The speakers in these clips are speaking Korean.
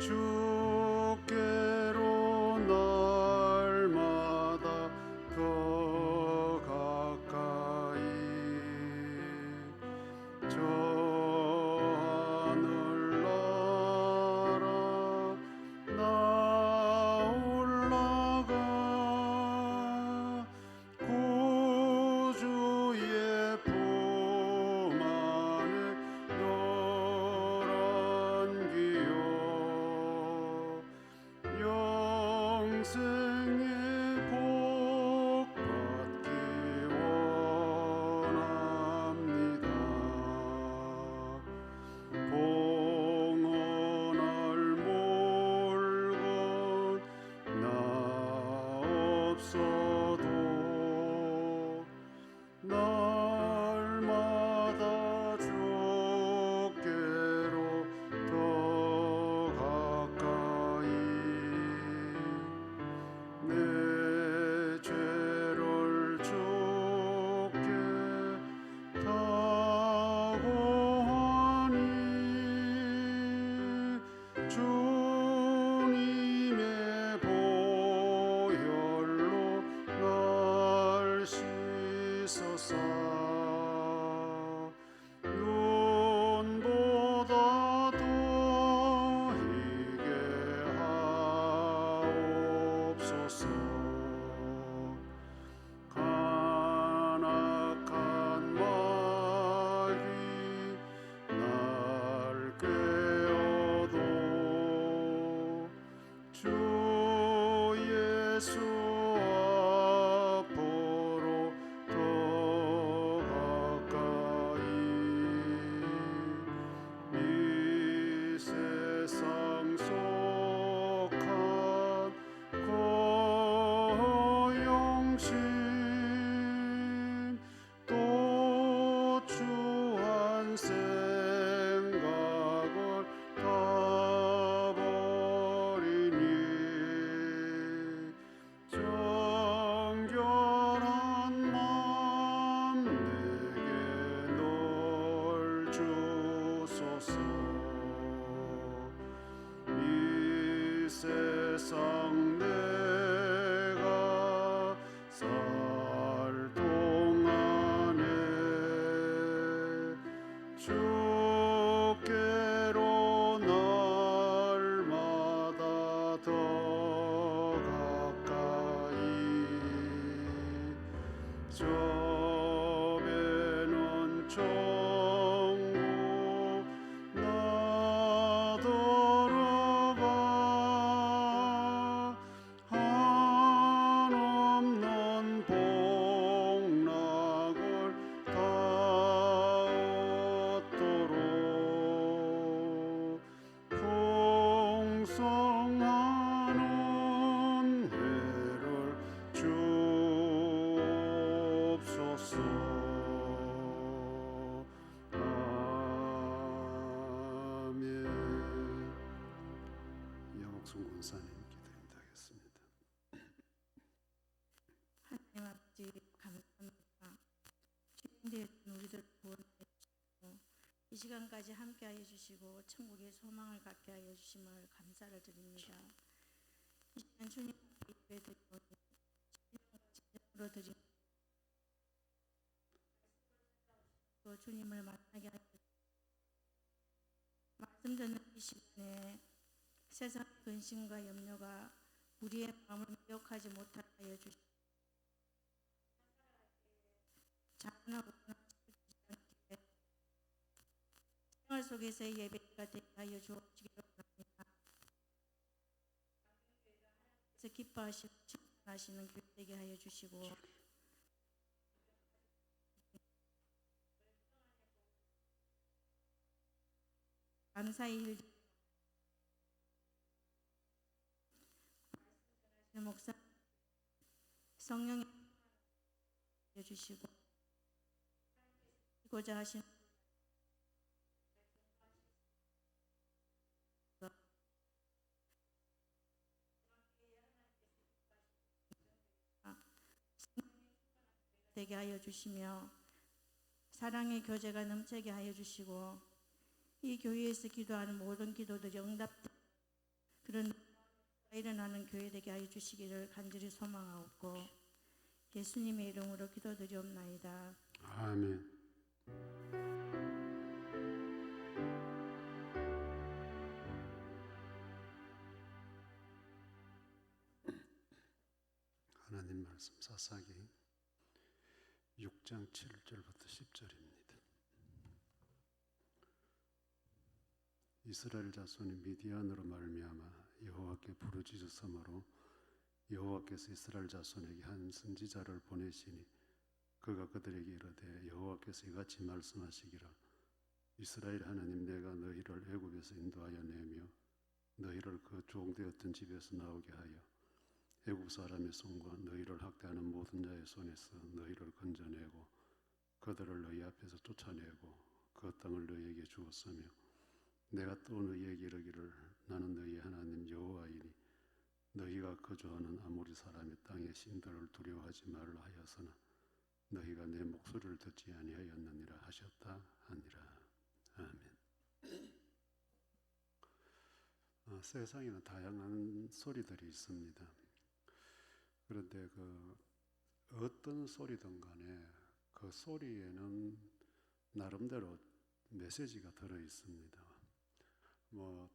주께로 날마다 더 가까이 저 하늘나라 나 올라가 구주의 품 안에 널 안기요 영생의 복 받기 원합니다. 봉헌할 물건 나 없어도 날마다 주께로 더 가까이 내 죄를 주께 다 고하니 주님의 보혈로 날 씻어서 눈보다 더 희게 하옵소서. 간악한 마귀 날 꾀어도 주 예수 앞으로 더 가까이 이 세상 속한 고용심 또 추한 생각을 다 버리니 정결한 마음 내게 널 주소서. 이 세상 내가 살 동안에 주께로 날마다 더 가까이 저 배는 천국 나 돌아가 한없는 복락을 다 얻도록 풍성하는 해를 주옵소서. 아멘. 영옥순 권사님 기도입니다. 하겠습니다. 하나님 아버지 감사합니다. 주님의 우리들 구원해 주시고 이 시간까지 함께하여 주시고 천국의 소망을 갖게 하여 주심을 감사를 드립니다. 이 시간 주님 앞에 예배드리고 진정으로 드리고 주님을 만나게 하여 주시고 말씀 듣는 이 시간에 세상 근심과 염려가 우리의 마음을 미혹하지 못하게 하여 주시고 자원하고 생활 속에서의 예배가 되게 하여 주시기를 원합니다. 그래서 기뻐하시고 칭찬하시는 교회 되게 하여 주시고 감사의 일 목사 성령이 해주시고 고자 하신 되게 하여 주시며 사랑의 교제가 넘치게 하여 주시고 이 교회에서 기도하는 모든 기도들이 응답되고 그런 일어나는 교회 되게 하여 주시기를 간절히 소망하옵고 예수님의 이름으로 기도드리옵나이다. 아멘. 하나님 말씀 사사기 6장 7절부터 10절입니다. 이스라엘 자손이 미디안으로 말미암아 여호와께 부르짖었으므로 여호와께서 이스라엘 자손에게 한 선지자를 보내시니 그가 그들에게 이르되 여호와께서 이같이 말씀하시기를 이스라엘 하나님 내가 너희를 애굽에서 인도하여 내며 너희를 그 종되었던 집에서 나오게 하여 애굽 사람의 손과 너희를 학대하는 모든 자의 손에서 너희를 건져내고 그들을 너희 앞에서 쫓아내고 그 땅을 너희에게 주었으며 내가 또 너희에게 이르기를 나는 너희의 하나님 여호와이니 너희가 거주하는 아모리 사람의 땅의 신들을 두려워하지 말라 하였으나 너희가 내 목소리를 듣지 아니하였느니라 하셨다 하니라. 아멘. 세상에는 다양한 소리들이 있습니다. 그런데 그 어떤 소리든 간에 그 소리에는 나름대로 메시지가 들어 있습니다. 뭐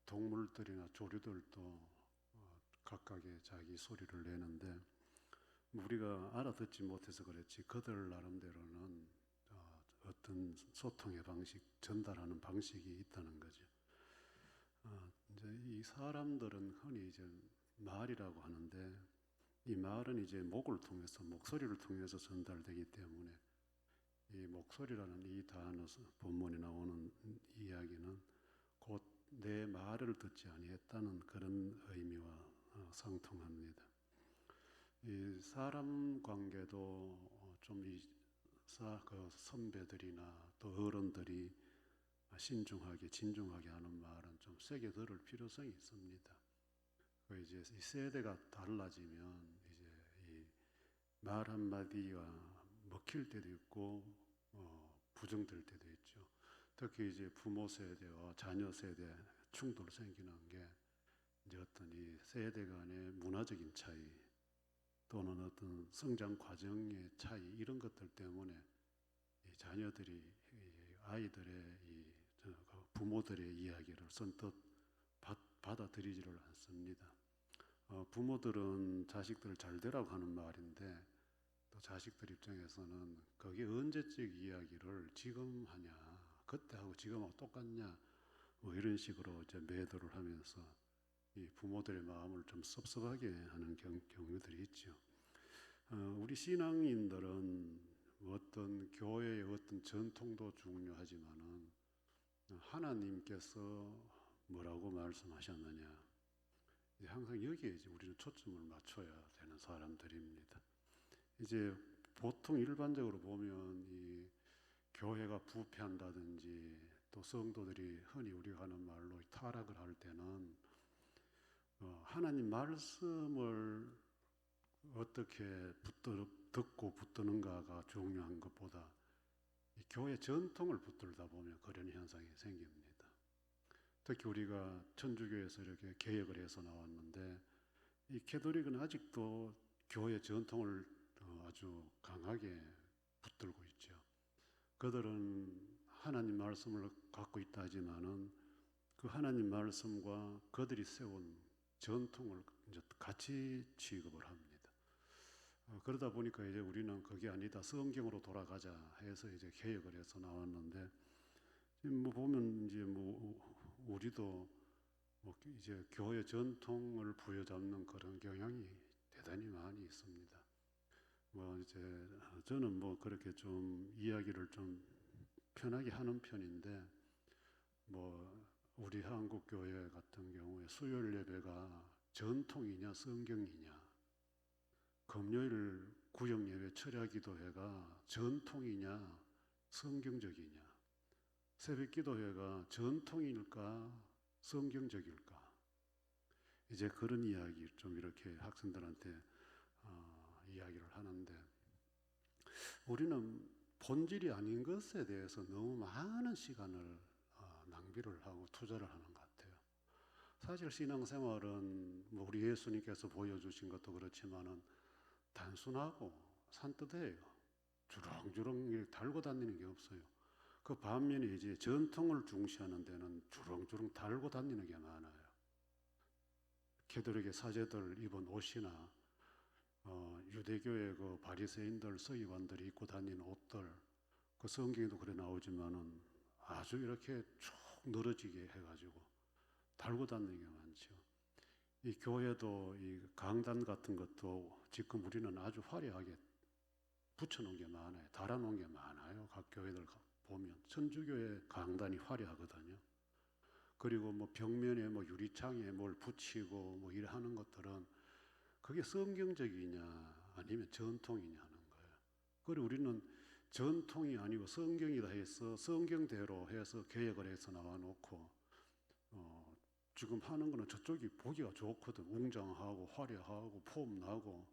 동물들이나 조류들도 각각의 자기 소리를 내는데 우리가 알아듣지 못해서 그렇지 그들 나름대로는 어떤 소통의 방식, 전달하는 방식이 있다는 거죠. 이제 이 사람들은 흔히 이제 말이라고 하는데 이 말은 이제 목을 통해서 목소리를 통해서 전달되기 때문에 이 목소리라는 이 단어 본문에 나오는 이야기는 곧 내 말을 듣지 아니했다는 그런 의미와 상통합니다. 이 사람 관계도 좀 그 선배들이나 또 어른들이 신중하게 진중하게 하는 말은 좀 세게 들을 필요성이 있습니다. 그 이제 이 세대가 달라지면 이제 이 말 한마디가 먹힐 때도 있고 부정될 때도 있죠. 특히 이제 부모 세대와 자녀 세대 충돌 생기는 게 이제 어떤 이 세대 간의 문화적인 차이 또는 어떤 성장 과정의 차이 이런 것들 때문에 이 자녀들이 아이들의 부모들의 이야기를 선뜻 받아들이지를 않습니다. 부모들은 자식들을 잘 되라고 하는 말인데 또 자식들 입장에서는 그게 언제적 이야기를 지금 하냐, 그때 하고 지금하고 똑같냐, 뭐 이런 식으로 이제 매도를 하면서 이 부모들의 마음을 좀 섭섭하게 하는 경우들이 있죠. 우리 신앙인들은 어떤 교회의 어떤 전통도 중요하지만은 하나님께서 뭐라고 말씀하셨느냐, 항상 여기에 이제 우리는 초점을 맞춰야 되는 사람들입니다. 이제 보통 일반적으로 보면 이 교회가 부패한다든지 또 성도들이 흔히 우리가 하는 말로 타락을 할 때는 하나님 말씀을 어떻게 듣고 붙드는가가 중요한 것보다 이 교회 전통을 붙들다 보면 그런 현상이 생깁니다. 특히 우리가 천주교에서 이렇게 개혁을 해서 나왔는데 이 캐톨릭은 아직도 교회 전통을 아주 강하게 붙들고 있죠. 그들은 하나님 말씀을 갖고 있다 하지만은 그 하나님 말씀과 그들이 세운 전통을 이제 같이 취급을 합니다. 그러다 보니까 이제 우리는 그게 아니다, 성경으로 돌아가자 해서 이제 개혁을 해서 나왔는데 지금 뭐 보면 이제 뭐 우리도 뭐 이제 교회 전통을 부여잡는 그런 경향이 대단히 많이 있습니다. 뭐 이제 저는 뭐 그렇게 좀 이야기를 좀 편하게 하는 편인데 뭐 우리 한국 교회 같은 경우에 수요일 예배가 전통이냐 성경이냐, 금요일 구역 예배 철야 기도회가 전통이냐 성경적이냐, 새벽 기도회가 전통일까 성경적일까, 이제 그런 이야기 좀 이렇게 학생들한테 이야기를 하는데 우리는 본질이 아닌 것에 대해서 너무 많은 시간을 낭비를 하고 투자를 하는 것 같아요. 사실 신앙생활은 뭐 우리 예수님께서 보여주신 것도 그렇지만은 단순하고 산뜻해요. 주렁주렁 이렇게 달고 다니는 게 없어요. 그 반면에 이제 전통을 중시하는 데는 주렁주렁 달고 다니는 게 많아요. 캐톨릭의 사제들 입은 옷이나 유대교의 그 바리새인들 서기관들이 입고 다니는 옷들, 그 성경에도 그래 나오지만은 아주 이렇게 쭉 늘어지게 해가지고 달고 다니는 게 많죠. 이 교회도 이 강단 같은 것도 지금 우리는 아주 화려하게 붙여놓은 게 많아요. 달아놓은 게 많아요. 각 교회들 보면 천주교의 강단이 화려하거든요. 그리고 뭐 벽면에 뭐 유리창에 뭘 붙이고 뭐 이래 하는 것들은 그게 성경적이냐 아니면 전통이냐 하는 거예요. 그리고 우리는 전통이 아니고 성경이다 해서 성경대로 해서 개혁을 해서 나와놓고 지금 하는 거는 저쪽이 보기가 좋거든. 웅장하고 화려하고 폼 나고.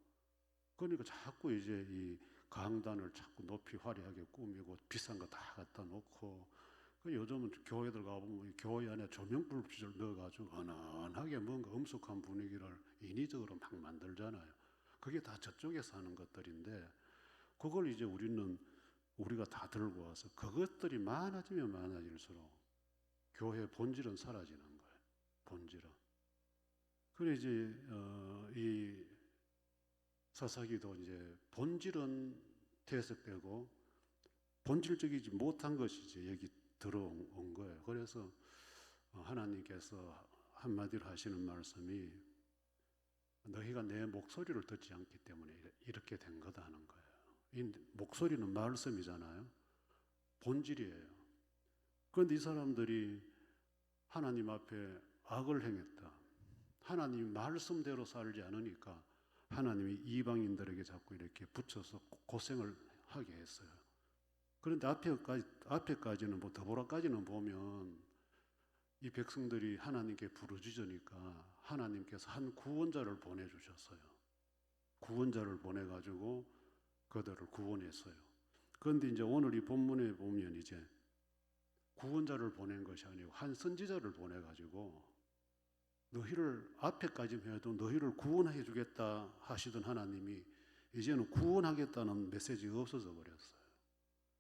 그러니까 자꾸 이제 이 강단을 자꾸 높이 화려하게 꾸미고 비싼 거 다 갖다 놓고. 요즘은 교회들 가보면 교회 안에 조명불빛을 넣어가지고 은은하게 뭔가 엄숙한 분위기를 인위적으로 막 만들잖아요. 그게 다 저쪽에서 하는 것들인데 그걸 이제 우리가 다 들고 와서 그것들이 많아지면 많아질수록 교회의 본질은 사라지는 거예요. 본질은. 그래 이제 이 사사기도 이제 본질은 퇴색되고 본질적이지 못한 것이 이제 여기 들어온 거예요. 그래서 하나님께서 한마디로 하시는 말씀이 너희가 내 목소리를 듣지 않기 때문에 이렇게 된 거다 하는 거예요. 이 목소리는 말씀이잖아요. 본질이에요. 그런데 이 사람들이 하나님 앞에 악을 행했다. 하나님 말씀대로 살지 않으니까 하나님이 이방인들에게 자꾸 이렇게 붙여서 고생을 하게 했어요. 그런데 앞에까지는 뭐 더보라까지는 보면 이 백성들이 하나님께 부르짖으니까 하나님께서 한 구원자를 보내주셨어요. 구원자를 보내가지고 그들을 구원했어요. 그런데 이제 오늘 이 본문에 보면 이제 구원자를 보낸 것이 아니고 한 선지자를 보내가지고 너희를 앞에까지 해도 너희를 구원해 주겠다 하시던 하나님이 이제는 구원하겠다는 메시지가 없어져 버렸어요.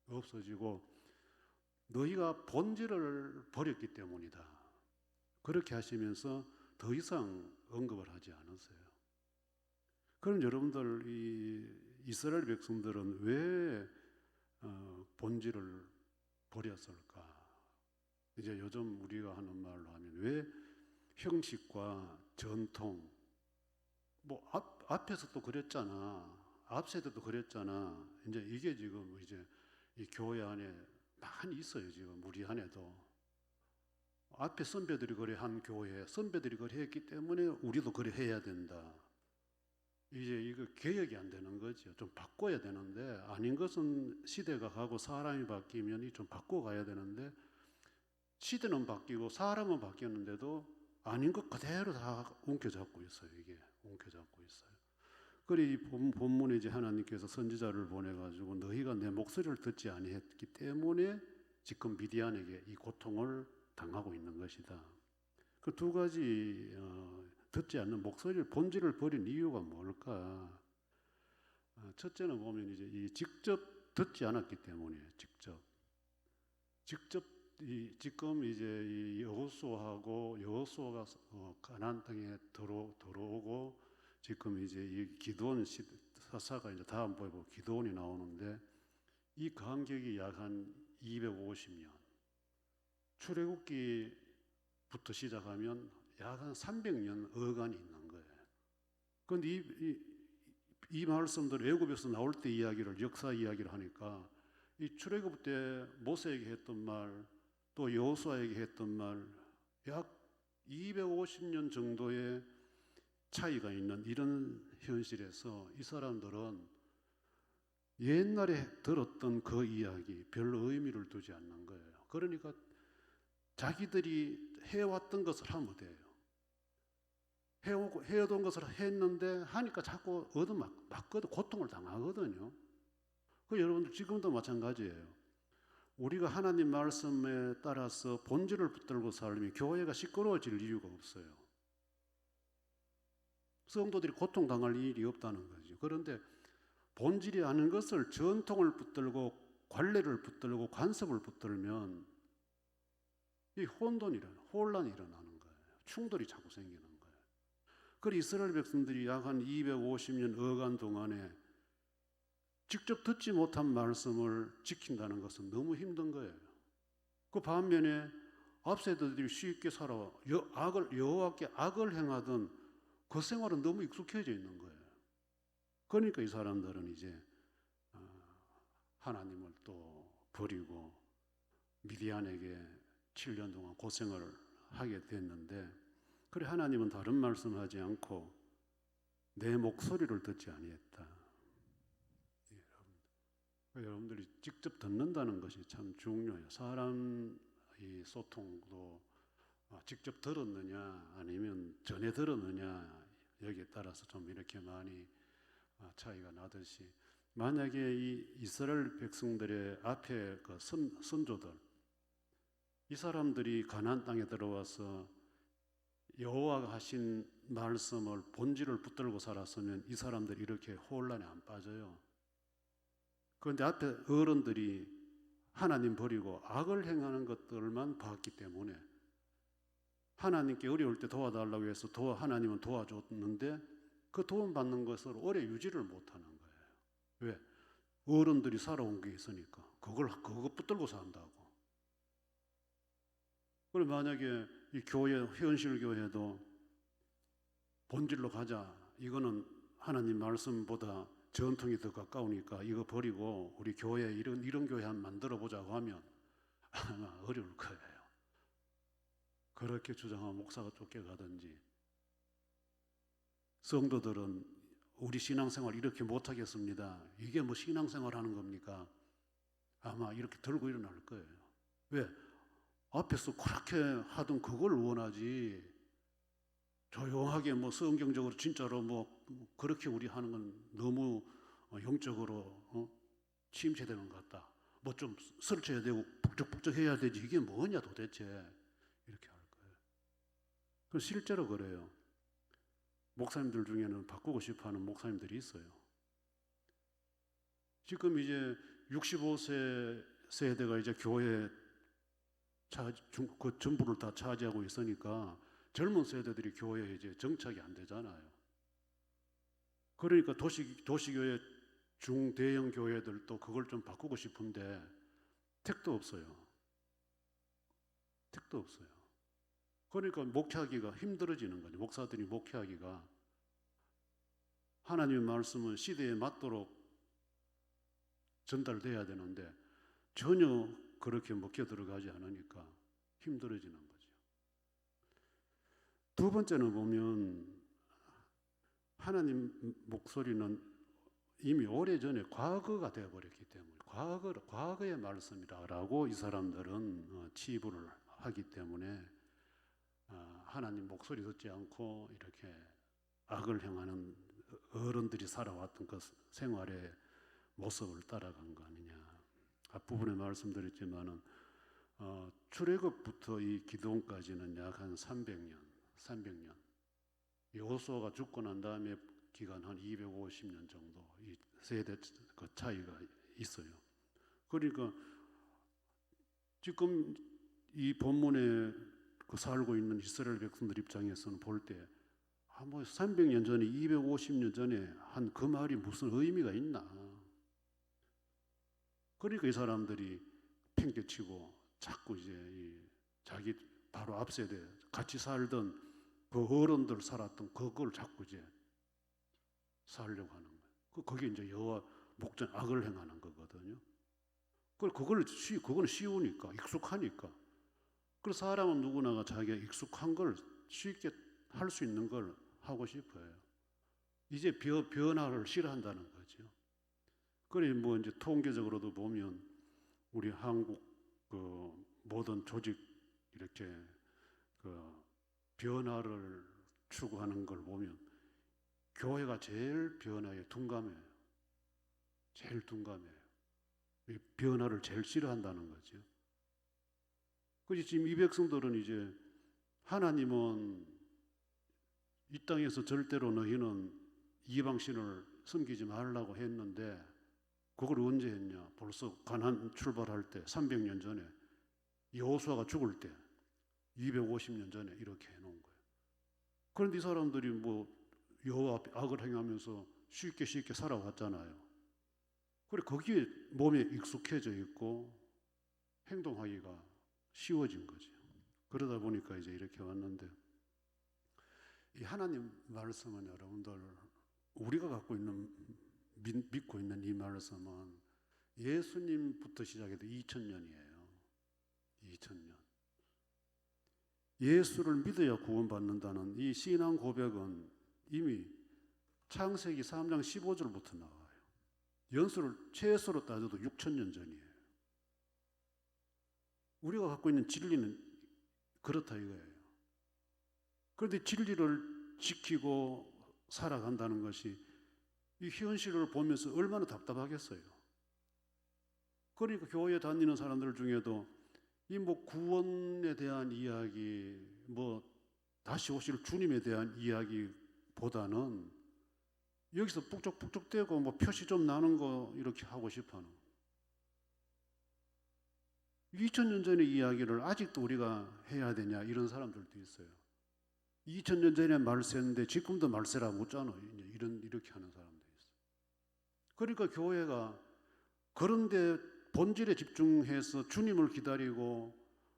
없어지고 너희가 본질을 버렸기 때문이다. 그렇게 하시면서 더 이상 언급을 하지 않았어요. 그럼 여러분들 이 이스라엘 백성들은 왜 본질을 버렸을까? 이제 요즘 우리가 하는 말로 하면 왜 형식과 전통 뭐 앞에서 또 그랬잖아. 앞 세대도 그랬잖아. 이제 이게 지금 이제 이 교회 안에 많이 있어요. 지금 우리 안에도 앞에 선배들이 그래 한 교회, 선배들이 그래 했기 때문에 우리도 그래 해야 된다. 이제 이거 개혁이 안 되는 거죠. 좀 바꿔야 되는데 아닌 것은 시대가 가고 사람이 바뀌면 좀 바꿔가야 되는데 시대는 바뀌고 사람은 바뀌었는데도 아닌 것 그대로 다 움켜잡고 있어요. 이게 움켜잡고 있어요. 그래 이 본문에 이제 하나님께서 선지자를 보내가지고 너희가 내 목소리를 듣지 아니했기 때문에 지금 미디안에게 이 고통을 당하고 있는 것이다. 그 두 가지 듣지 않는 목소리를 본질을 버린 이유가 뭘까? 첫째는 보면 이제 이 직접 듣지 않았기 때문이에요. 직접 지금 이제 이 여호수아가 가나안 땅에 들어오고 지금 이제 이 기드온 사사가 이제 다음 보고 기드온이 나오는데 이 간격이 약 한 250년. 출애굽기부터 시작하면 약 한 300년 어간이 있는 거예요. 그런데 이 말씀들 애굽에서 나올 때 이야기를 역사 이야기를 하니까 이 출애굽 때 모세에게 했던 말, 또 여호수아에게 했던 말, 약 250년 정도의 차이가 있는 이런 현실에서 이 사람들은 옛날에 들었던 그 이야기 별로 의미를 두지 않는 거예요. 그러니까 자기들이 해왔던 것을 하면 돼요. 해오던 것을 했는데 하니까 자꾸 얻어맞거든 고통을 당하거든요. 그 여러분들 지금도 마찬가지예요. 우리가 하나님 말씀에 따라서 본질을 붙들고 살면 교회가 시끄러워질 이유가 없어요. 성도들이 고통당할 일이 없다는 거죠. 그런데 본질이 아닌 것을 전통을 붙들고 관례를 붙들고 관습을 붙들면 이 혼돈이 혼란이 일어나는 거예요. 충돌이 자꾸 생기는 거예요. 그래서 이스라엘 백성들이 약 한 250년 어간 동안에 직접 듣지 못한 말씀을 지킨다는 것은 너무 힘든 거예요. 그 반면에 앞세대들이 쉽게 살아 여호와께 악을 행하던 그 생활은 너무 익숙해져 있는 거예요. 그러니까 이 사람들은 이제 하나님을 또 버리고 미디안에게 7년 동안 고생을 하게 됐는데, 그래 하나님은 다른 말씀하지 않고 내 목소리를 듣지 아니했다. 여러분들이 직접 듣는다는 것이 참 중요해요. 사람 이 소통도 직접 들었느냐 아니면 전에 들었느냐 여기에 따라서 좀 이렇게 많이 차이가 나듯이, 만약에 이 이스라엘 백성들의 앞에 그 선조들, 이 사람들이 가나안 땅에 들어와서 여호와가 하신 말씀을 본질을 붙들고 살았으면 이 사람들이 이렇게 혼란에 안 빠져요. 그런데 앞에 어른들이 하나님 버리고 악을 행하는 것들만 봤기 때문에 하나님께 어려울 때 도와달라고 해서 하나님은 도와줬는데 그 도움 받는 것을 오래 유지를 못하는 거예요. 왜? 어른들이 살아온 게 있으니까 그거 붙들고 산다고. 그리고 만약에 이 교회, 현실 교회도 본질로 가자, 이거는 하나님 말씀보다 전통이 더 가까우니까 이거 버리고 우리 교회 이런 교회 한번 만들어 보자고 하면 아마 어려울 거예요. 그렇게 주장하면 목사가 쫓겨가든지, 성도들은 우리 신앙생활 이렇게 못하겠습니다, 이게 뭐 신앙생활 하는 겁니까? 아마 이렇게 들고 일어날 거예요. 왜? 앞에서 그렇게 하던 그걸 원하지, 조용하게 뭐 성경적으로 진짜로 뭐 그렇게 우리 하는 건 너무 영적으로 침체되는 것 같다. 뭐 좀 설쳐야 되고 북적북적해야 되지, 이게 뭐냐 도대체, 이렇게 할 거예요. 그 실제로 그래요. 목사님들 중에는 바꾸고 싶어하는 목사님들이 있어요. 지금 이제 65세 세대가 이제 교회 그 전부를 다 차지하고 있으니까 젊은 세대들이 교회에 이제 정착이 안 되잖아요. 그러니까 도시교회 중대형 교회들도 그걸 좀 바꾸고 싶은데 택도 없어요. 택도 없어요. 그러니까 목회하기가 힘들어지는 거죠. 목사들이 목회하기가, 하나님의 말씀은 시대에 맞도록 전달돼야 되는데 전혀 그렇게 먹혀 들어가지 않으니까 힘들어지는 거죠. 두 번째는 보면 하나님 목소리는 이미 오래전에 과거가 되어버렸기 때문에 과거의 말씀이라고 이 사람들은 치부를 하기 때문에 하나님 목소리 듣지 않고 이렇게 악을 행하는 어른들이 살아왔던 그 생활의 모습을 따라간 거 아니냐. 앞부분에 말씀드렸지만은 출애굽부터 이 기도원까지는 약 한 300년. 여호수아가 죽고 난 다음에 기간 한 250년 정도 이 세대 그 차이가 있어요. 그러니까 지금 이 본문에 그 살고 있는 이스라엘 백성들 입장에서는 볼 때 뭐 300년 전에 250년 전에 한 그 말이 무슨 의미가 있나. 그러니까 이 사람들이 팽개치고 자꾸 이제 자기 바로 앞세대 같이 살던 그 어른들 살았던 그걸 자꾸 이제 살려고 하는 거예요. 그게 이제 여호와 목전 악을 행하는 거거든요. 그거는 쉬우니까, 익숙하니까. 그래서 사람은 누구나가 자기가 익숙한 걸 쉽게 할 수 있는 걸 하고 싶어요. 이제 변화를 싫어한다는 거죠. 그래 뭐 이제 통계적으로도 보면 우리 한국 그 모든 조직 이렇게 그 변화를 추구하는 걸 보면 교회가 제일 변화에 둔감해요. 제일 둔감해요. 변화를 제일 싫어한다는 거죠. 그래서 지금 이 백성들은 이제 하나님은 이 땅에서 절대로 너희는 이방신을 섬기지 말라고 했는데 그걸 언제 했냐? 벌써 가나안 출발할 때 300년 전에 여호수아가 죽을 때 250년 전에 이렇게 해놓은 거예요. 그런데 이 사람들이 뭐 여호와 앞에 악을 행하면서 쉽게 살아왔잖아요. 그래 거기에 몸에 익숙해져 있고 행동하기가 쉬워진 거죠. 그러다 보니까 이제 이렇게 왔는데 이 하나님 말씀은 여러분들 우리가 갖고 있는 믿고 있는 이 말씀은 예수님부터 시작해도 2000년이에요. 2000년. 예수를 믿어야 구원받는다는 이 신앙 고백은 이미 창세기 3장 15절부터 나와요. 연수를 최소로 따져도 6000년 전이에요. 우리가 갖고 있는 진리는 그렇다 이거예요. 그런데 진리를 지키고 살아간다는 것이 이 현실을 보면서 얼마나 답답하겠어요. 그러니까 교회 다니는 사람들 중에도 이 뭐 구원에 대한 이야기, 뭐 다시 오실 주님에 대한 이야기보다는 여기서 북적북적대고 뭐 표시 좀 나는 거 이렇게 하고 싶어하는 2000년 전의 이야기를 아직도 우리가 해야 되냐 이런 사람들도 있어요. 2000년 전에 말세인데 지금도 말세라 묻잖아. 이렇게 하는 사람도 있어요. 그러니까 교회가 그런데 본질에 집중해서 주님을 기다리고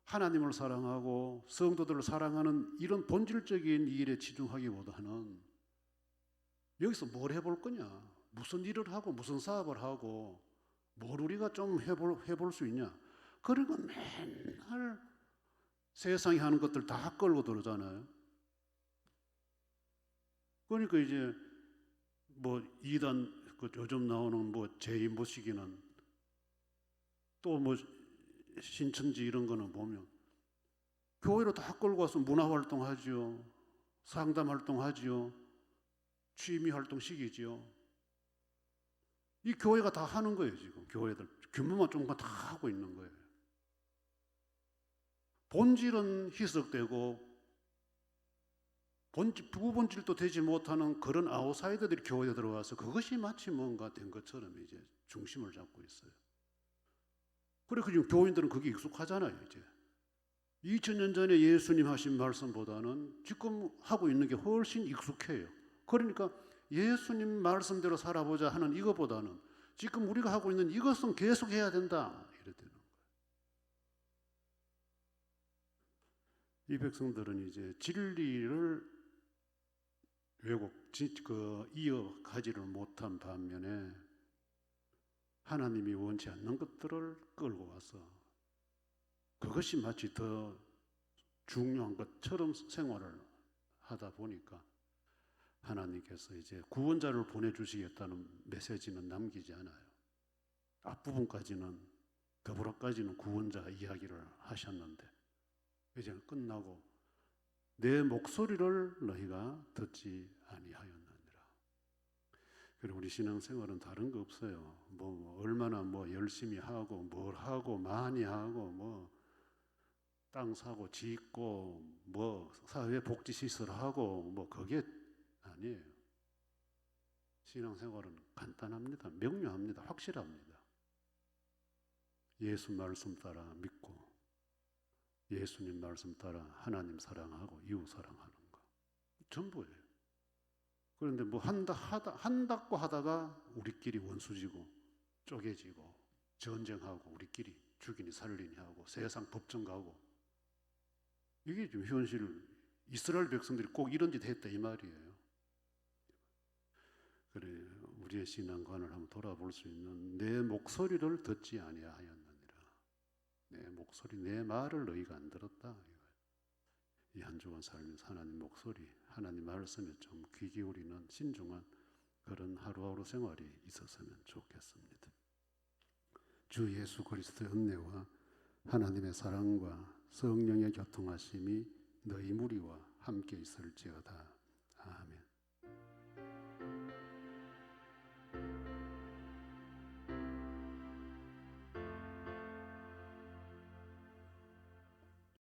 하나님을 사랑하고 성도들을 사랑하는 이런 본질적인 일에 집중하기보다는 여기서 뭘 해볼 거냐, 무슨 일을 하고 무슨 사업을 하고 뭘 우리가 좀 해볼 수 있냐. 그리고 맨날 세상이 하는 것들 다 끌고 들어오잖아요. 그러니까 이제 뭐 이단 그 요즘 나오는 뭐 제인 모시기는 또 뭐 신천지 이런 거는 보면 교회로 다 끌고 와서 문화 활동하지요, 상담 활동하지요, 취미 활동 시키지요. 이 교회가 다 하는 거예요. 지금 교회들 규모만 조금만 다 하고 있는 거예요. 본질은 희석되고 부본질도 되지 못하는 그런 아웃사이더들이 교회에 들어와서 그것이 마치 뭔가 된 것처럼 이제 중심을 잡고 있어요. 그리고 지금 교인들은 그게 익숙하잖아요. 이제 2000년 전에 예수님 하신 말씀보다는 지금 하고 있는 게 훨씬 익숙해요. 그러니까 예수님 말씀대로 살아보자 하는 이것보다는 지금 우리가 하고 있는 이것은 계속 해야 된다 이랬다는 거예요. 이 백성들은 이제 진리를 이어가지를 못한 반면에 하나님이 원치 않는 것들을 끌고 와서 그것이 마치 더 중요한 것처럼 생활을 하다 보니까 하나님께서 이제 구원자를 보내주시겠다는 메시지는 남기지 않아요. 앞부분까지는 더불어까지는 구원자 이야기를 하셨는데 이제 끝나고 내 목소리를 너희가 듣지 아니하였느니라. 그리고 우리 신앙생활은 다른 거 없어요. 뭐 얼마나 뭐 열심히 하고 뭘 하고 많이 하고 뭐 땅 사고 짓고 뭐 사회복지시설 하고 뭐 그게 아니에요. 신앙생활은 간단합니다. 명료합니다. 확실합니다. 예수 말씀 따라 믿고 예수님 말씀 따라 하나님 사랑하고 이웃 사랑하는 거 전부예요. 그런데 뭐 한다고 하다가 우리끼리 원수지고 쪼개지고 전쟁하고 우리끼리 죽이니 살리니 하고 세상 법정 가고 이게 지금 현실 이스라엘 백성들이 꼭 이런 짓 했다 이 말이에요. 그래 우리의 신앙관을 한번 돌아볼 수 있는 내 목소리를 듣지 아니하였느니라. 내 목소리 내 말을 너희가 안 들었다. 이 한 주간 살면서 하나님 목소리 하나님 말씀에 좀 귀 기울이는 신중한 그런 하루하루 생활이 있었으면 좋겠습니다. 주 예수 그리스도의 은혜와 하나님의 사랑과 성령의 교통하심이 너희 무리와 함께 있을지어다.